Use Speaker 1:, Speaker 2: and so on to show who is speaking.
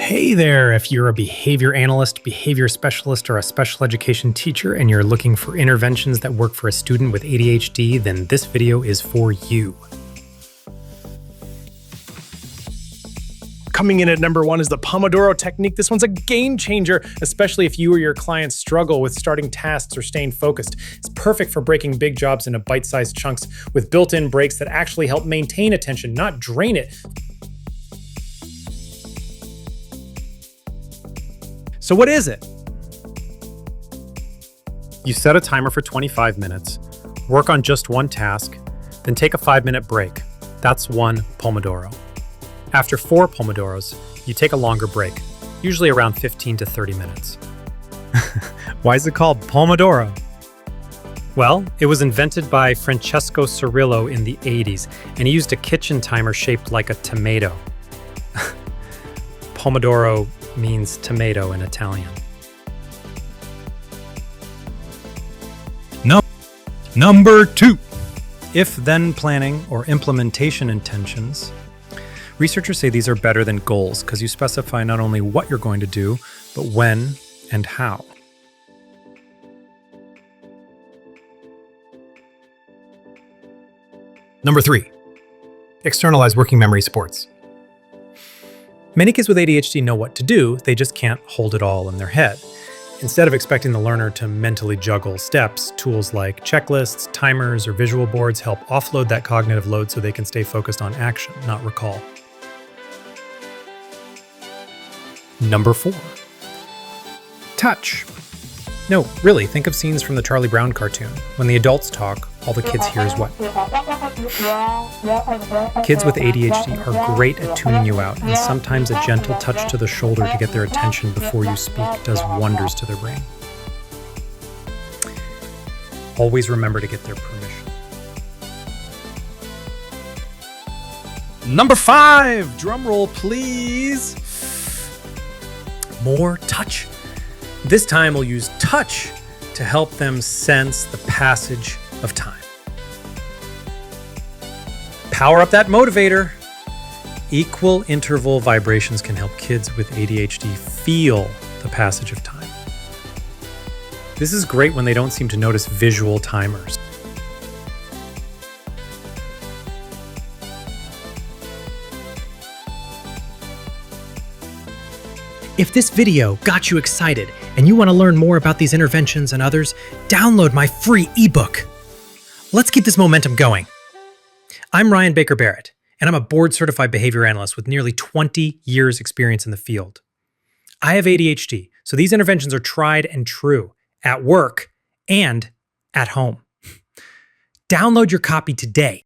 Speaker 1: Hey there, if you're a behavior analyst, behavior specialist, or a special education teacher and you're looking for interventions that work for a student with ADHD, then this video is for you.
Speaker 2: Coming in at number 1 is the Pomodoro technique. This one's a game changer, especially if you or your clients struggle with starting tasks or staying focused. It's perfect for breaking big jobs into bite-sized chunks with built-in breaks that actually help maintain attention, not drain it. So what is it?
Speaker 1: You set a timer for 25 minutes, work on just one task, then take a 5-minute break. That's one Pomodoro. After 4 Pomodoros, you take a longer break, usually around 15 to 30 minutes. Why is it called Pomodoro? Well, it was invented by Francesco Cirillo in the 80s, and he used a kitchen timer shaped like a tomato. Pomodoro means tomato in Italian.
Speaker 3: Number 2.
Speaker 1: If-then planning or implementation intentions. Researchers say these are better than goals because you specify not only what you're going to do, but when and how.
Speaker 3: Number 3. Externalize working memory sports.
Speaker 1: Many kids with ADHD know what to do, they just can't hold it all in their head. Instead of expecting the learner to mentally juggle steps, tools like checklists, timers, or visual boards help offload that cognitive load so they can stay focused on action, not recall. Number 4. Touch. No, really, think of scenes from the Charlie Brown cartoon. When the adults talk, all the kids hear is what? Kids with ADHD are great at tuning you out, and sometimes a gentle touch to the shoulder to get their attention before you speak does wonders to their brain. Always remember to get their permission.
Speaker 3: Number 5. Drum roll, please.
Speaker 1: More touch. This time we'll use touch to help them sense the passage of time. Power up that motivator. Equal interval vibrations can help kids with ADHD feel the passage of time. This is great when they don't seem to notice visual timers. If this video got you excited and you want to learn more about these interventions and others, download my free ebook. Let's keep this momentum going. I'm Ryan Baker Barrett, and I'm a board-certified behavior analyst with nearly 20 years experience in the field. I have ADHD, so these interventions are tried and true at work and at home. Download your copy today